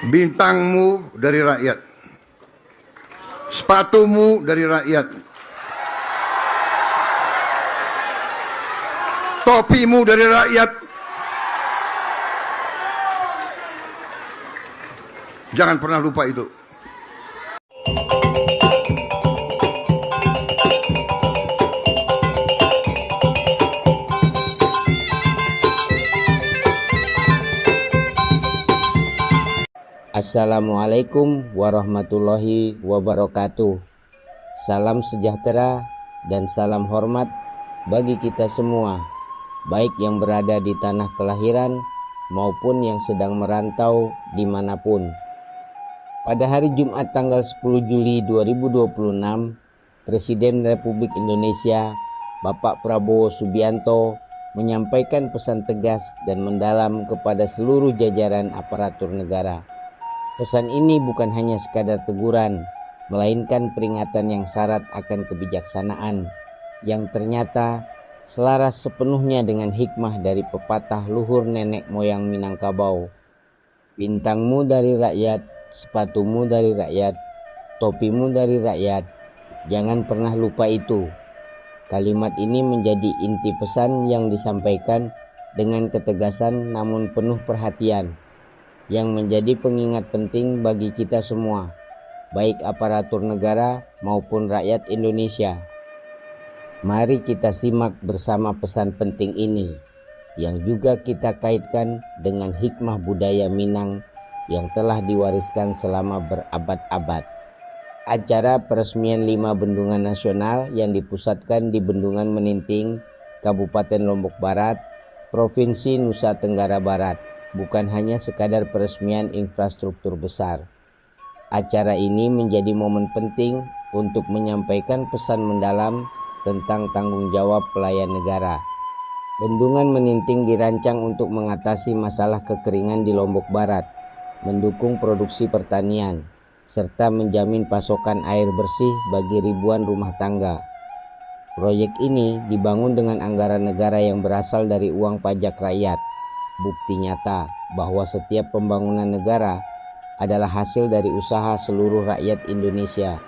Bintangmu dari rakyat, sepatumu dari rakyat, topimu dari rakyat. Jangan pernah lupa itu. Assalamualaikum warahmatullahi wabarakatuh. Salam sejahtera dan salam hormat bagi kita semua, baik yang berada di tanah kelahiran maupun yang sedang merantau dimanapun. Pada hari Jumat tanggal 10 Juli 2026, Presiden Republik Indonesia Bapak Prabowo Subianto menyampaikan pesan tegas dan mendalam kepada seluruh jajaran aparatur negara. Pesan ini bukan hanya sekadar teguran, melainkan peringatan yang syarat akan kebijaksanaan, yang ternyata selaras sepenuhnya dengan hikmah dari pepatah luhur nenek moyang Minangkabau. Bintangmu dari rakyat, sepatumu dari rakyat, topimu dari rakyat, jangan pernah lupa itu. Kalimat ini menjadi inti pesan yang disampaikan dengan ketegasan namun penuh perhatian, yang menjadi pengingat penting bagi kita semua, baik aparatur negara maupun rakyat Indonesia. Mari kita simak bersama pesan penting ini, yang juga kita kaitkan dengan hikmah budaya Minang yang telah diwariskan selama berabad-abad. Acara peresmian 5 bendungan nasional yang dipusatkan di Bendungan Meninting, Kabupaten Lombok Barat, Provinsi Nusa Tenggara Barat, bukan hanya sekadar peresmian infrastruktur besar. Acara ini menjadi momen penting untuk menyampaikan pesan mendalam tentang tanggung jawab pelayan negara. Bendungan Meninting dirancang untuk mengatasi masalah kekeringan di Lombok Barat, mendukung produksi pertanian, serta menjamin pasokan air bersih bagi ribuan rumah tangga. Proyek ini dibangun dengan anggaran negara yang berasal dari uang pajak rakyat. Bukti nyata bahwa setiap pembangunan negara adalah hasil dari usaha seluruh rakyat Indonesia.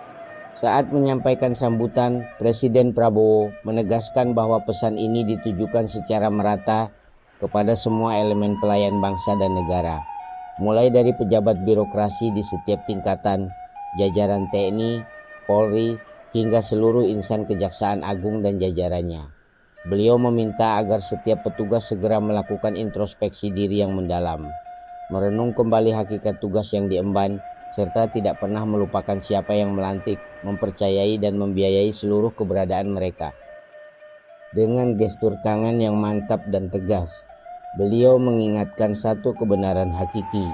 Saat menyampaikan sambutan, Presiden Prabowo menegaskan bahwa pesan ini ditujukan secara merata kepada semua elemen pelayan bangsa dan negara, mulai dari pejabat birokrasi di setiap tingkatan, jajaran TNI, Polri, hingga seluruh insan Kejaksaan Agung dan jajarannya. Beliau meminta agar setiap petugas segera melakukan introspeksi diri yang mendalam, merenung kembali hakikat tugas yang diemban, serta tidak pernah melupakan siapa yang melantik, mempercayai dan membiayai seluruh keberadaan mereka. Dengan gestur tangan yang mantap dan tegas, beliau mengingatkan satu kebenaran hakiki,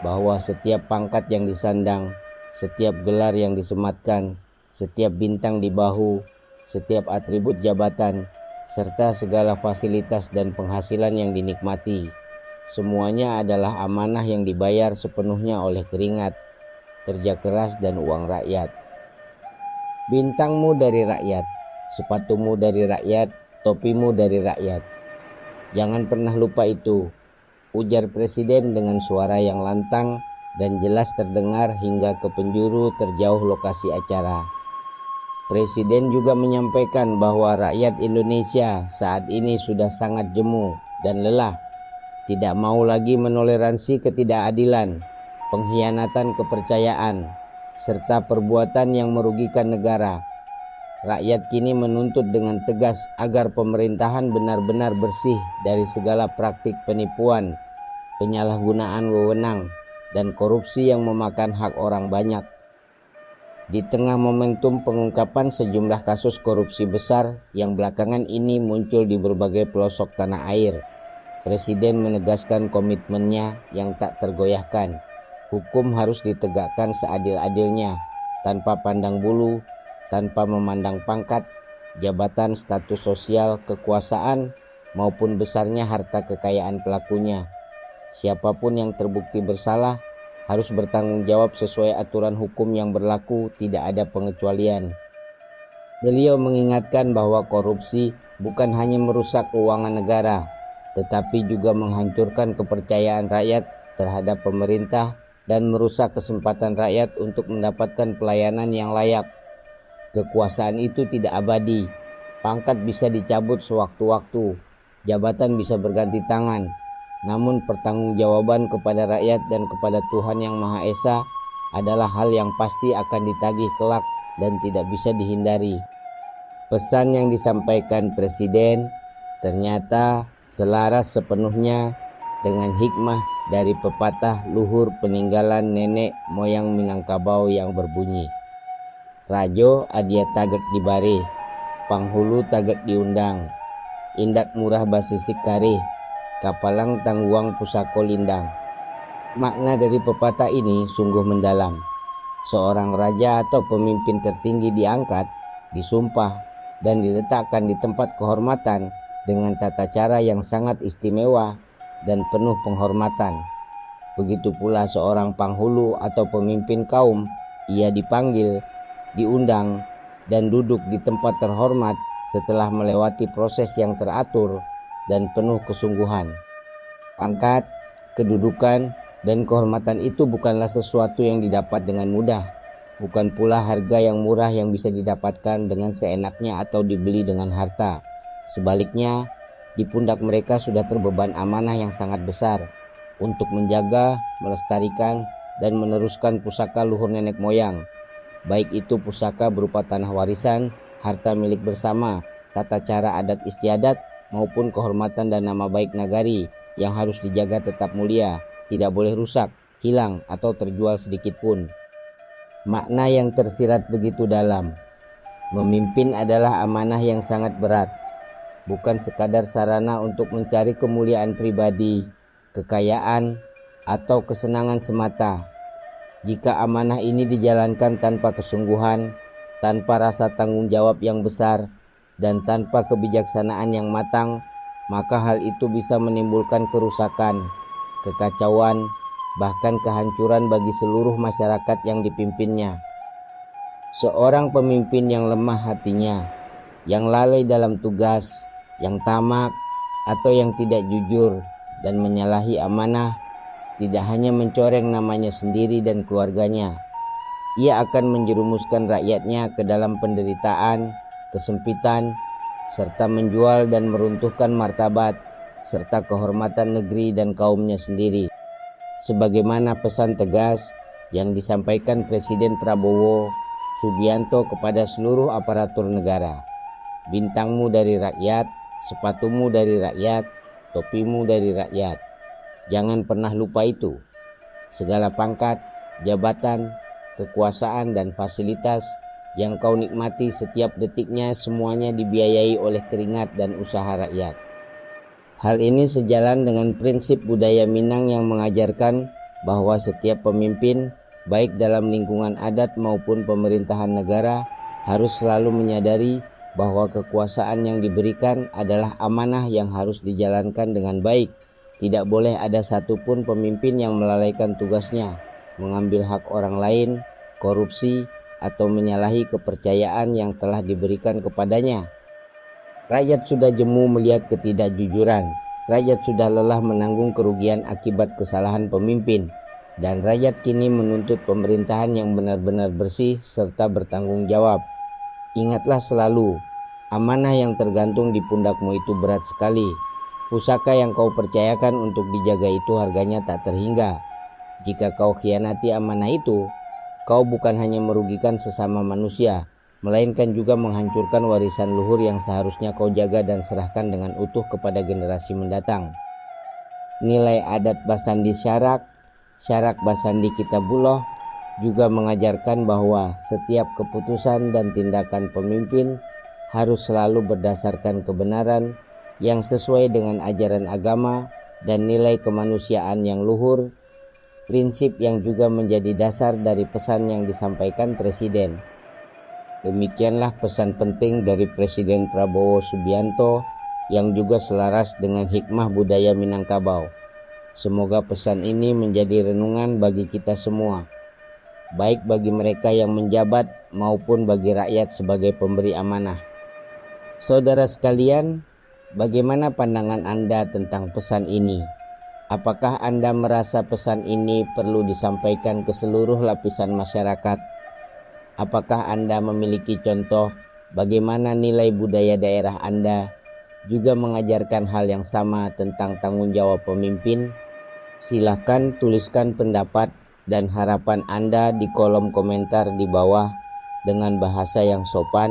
bahwa setiap pangkat yang disandang, setiap gelar yang disematkan, setiap bintang di bahu, setiap atribut jabatan, serta segala fasilitas dan penghasilan yang dinikmati, semuanya adalah amanah yang dibayar sepenuhnya oleh keringat, kerja keras dan uang rakyat. Bintangmu dari rakyat, sepatumu dari rakyat, topimu dari rakyat. Jangan pernah lupa itu, ujar Presiden dengan suara yang lantang dan jelas terdengar hingga ke penjuru terjauh lokasi acara. Presiden juga menyampaikan bahwa rakyat Indonesia saat ini sudah sangat jemu dan lelah, tidak mau lagi menoleransi ketidakadilan, pengkhianatan kepercayaan, serta perbuatan yang merugikan negara. Rakyat kini menuntut dengan tegas agar pemerintahan benar-benar bersih dari segala praktik penipuan, penyalahgunaan wewenang, dan korupsi yang memakan hak orang banyak. Di tengah momentum pengungkapan sejumlah kasus korupsi besar yang belakangan ini muncul di berbagai pelosok tanah air, Presiden menegaskan komitmennya yang tak tergoyahkan. Hukum harus ditegakkan seadil-adilnya, tanpa pandang bulu, tanpa memandang pangkat, jabatan, status sosial, kekuasaan, maupun besarnya harta kekayaan pelakunya. Siapapun yang terbukti bersalah harus bertanggung jawab sesuai aturan hukum yang berlaku, tidak ada pengecualian. Beliau mengingatkan bahwa korupsi bukan hanya merusak keuangan negara, tetapi juga menghancurkan kepercayaan rakyat terhadap pemerintah dan merusak kesempatan rakyat untuk mendapatkan pelayanan yang layak. Kekuasaan itu tidak abadi, pangkat bisa dicabut sewaktu-waktu, jabatan bisa berganti tangan, namun pertanggungjawaban kepada rakyat dan kepada Tuhan Yang Maha Esa adalah hal yang pasti akan ditagih kelak dan tidak bisa dihindari. Pesan yang disampaikan Presiden ternyata selaras sepenuhnya dengan hikmah dari pepatah luhur peninggalan nenek moyang Minangkabau yang berbunyi, Rajo adia tagak dibari, panghulu tagak diundang, indak murah basisik kari, kapalang tangguang pusako lindang. Makna dari pepatah ini sungguh mendalam. Seorang raja atau pemimpin tertinggi diangkat, disumpah, dan diletakkan di tempat kehormatan dengan tata cara yang sangat istimewa dan penuh penghormatan. Begitu pula seorang panghulu atau pemimpin kaum, ia dipanggil, diundang, dan duduk di tempat terhormat setelah melewati proses yang teratur dan penuh kesungguhan. Pangkat, kedudukan, dan kehormatan itu bukanlah sesuatu yang didapat dengan mudah, bukan pula harga yang murah yang bisa didapatkan dengan seenaknya atau dibeli dengan harta. Sebaliknya, di pundak mereka sudah terbeban amanah yang sangat besar untuk menjaga, melestarikan, dan meneruskan pusaka luhur nenek moyang, baik itu pusaka berupa tanah warisan, harta milik bersama, tata cara adat istiadat, maupun kehormatan dan nama baik nagari yang harus dijaga tetap mulia, tidak boleh rusak, hilang, atau terjual sedikit pun. Makna yang tersirat begitu dalam. Memimpin adalah amanah yang sangat berat, bukan sekadar sarana untuk mencari kemuliaan pribadi, kekayaan, atau kesenangan semata. Jika amanah ini dijalankan tanpa kesungguhan, tanpa rasa tanggung jawab yang besar, dan tanpa kebijaksanaan yang matang, maka hal itu bisa menimbulkan kerusakan, kekacauan, bahkan kehancuran bagi seluruh masyarakat yang dipimpinnya. Seorang pemimpin yang lemah hatinya, yang lalai dalam tugas, yang tamak, atau yang tidak jujur dan menyalahi amanah, tidak hanya mencoreng namanya sendiri dan keluarganya, ia akan menjerumuskan rakyatnya ke dalam penderitaan, kesempitan, serta menjual dan meruntuhkan martabat serta kehormatan negeri dan kaumnya sendiri. Sebagaimana pesan tegas yang disampaikan Presiden Prabowo Subianto kepada seluruh aparatur negara. Bintangmu dari rakyat, sepatumu dari rakyat, topimu dari rakyat. Jangan pernah lupa itu. Segala pangkat, jabatan, kekuasaan, dan fasilitas yang kau nikmati setiap detiknya semuanya dibiayai oleh keringat dan usaha rakyat. Hal ini sejalan dengan prinsip budaya Minang yang mengajarkan bahwa setiap pemimpin, baik dalam lingkungan adat maupun pemerintahan negara, harus selalu menyadari bahwa kekuasaan yang diberikan adalah amanah yang harus dijalankan dengan baik. Tidak boleh ada satupun pemimpin yang melalaikan tugasnya, mengambil hak orang lain, korupsi, atau menyalahi kepercayaan yang telah diberikan kepadanya. Rakyat sudah jemu melihat ketidakjujuran, rakyat sudah lelah menanggung kerugian akibat kesalahan pemimpin, dan rakyat kini menuntut pemerintahan yang benar-benar bersih serta bertanggung jawab. Ingatlah selalu, amanah yang tergantung di pundakmu itu berat sekali. Pusaka yang kau percayakan untuk dijaga itu harganya tak terhingga. Jika kau khianati amanah itu, kau bukan hanya merugikan sesama manusia, melainkan juga menghancurkan warisan luhur yang seharusnya kau jaga dan serahkan dengan utuh kepada generasi mendatang. Nilai adat Basandi Syarak, Syarak Basandi Kitabullah juga mengajarkan bahwa setiap keputusan dan tindakan pemimpin harus selalu berdasarkan kebenaran yang sesuai dengan ajaran agama dan nilai kemanusiaan yang luhur, prinsip yang juga menjadi dasar dari pesan yang disampaikan Presiden. Demikianlah pesan penting dari Presiden Prabowo Subianto yang juga selaras dengan hikmah budaya Minangkabau. Semoga pesan ini menjadi renungan bagi kita semua, baik bagi mereka yang menjabat maupun bagi rakyat sebagai pemberi amanah. Saudara sekalian, bagaimana pandangan Anda tentang pesan ini? Apakah Anda merasa pesan ini perlu disampaikan ke seluruh lapisan masyarakat? Apakah Anda memiliki contoh bagaimana nilai budaya daerah Anda juga mengajarkan hal yang sama tentang tanggung jawab pemimpin? Silahkan tuliskan pendapat dan harapan Anda di kolom komentar di bawah dengan bahasa yang sopan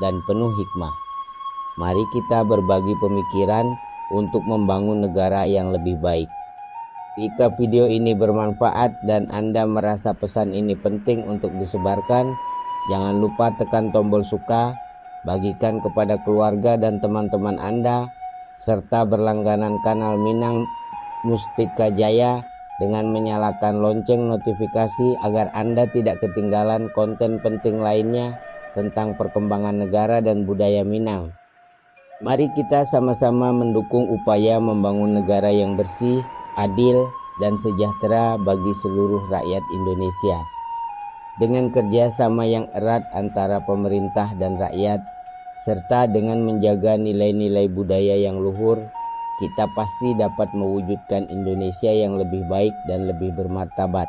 dan penuh hikmah. Mari kita berbagi pemikiran untuk membangun negara yang lebih baik. Jika video ini bermanfaat dan Anda merasa pesan ini penting untuk disebarkan, jangan lupa tekan tombol suka, bagikan kepada keluarga dan teman-teman Anda, serta berlangganan kanal Minang Mustika Jaya dengan menyalakan lonceng notifikasi agar Anda tidak ketinggalan konten penting lainnya tentang perkembangan negara dan budaya Minang. Mari kita sama-sama mendukung upaya membangun negara yang bersih, adil, dan sejahtera bagi seluruh rakyat Indonesia. Dengan kerjasama yang erat antara pemerintah dan rakyat, serta dengan menjaga nilai-nilai budaya yang luhur, kita pasti dapat mewujudkan Indonesia yang lebih baik dan lebih bermartabat.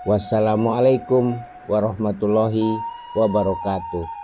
Wassalamualaikum warahmatullahi wabarakatuh.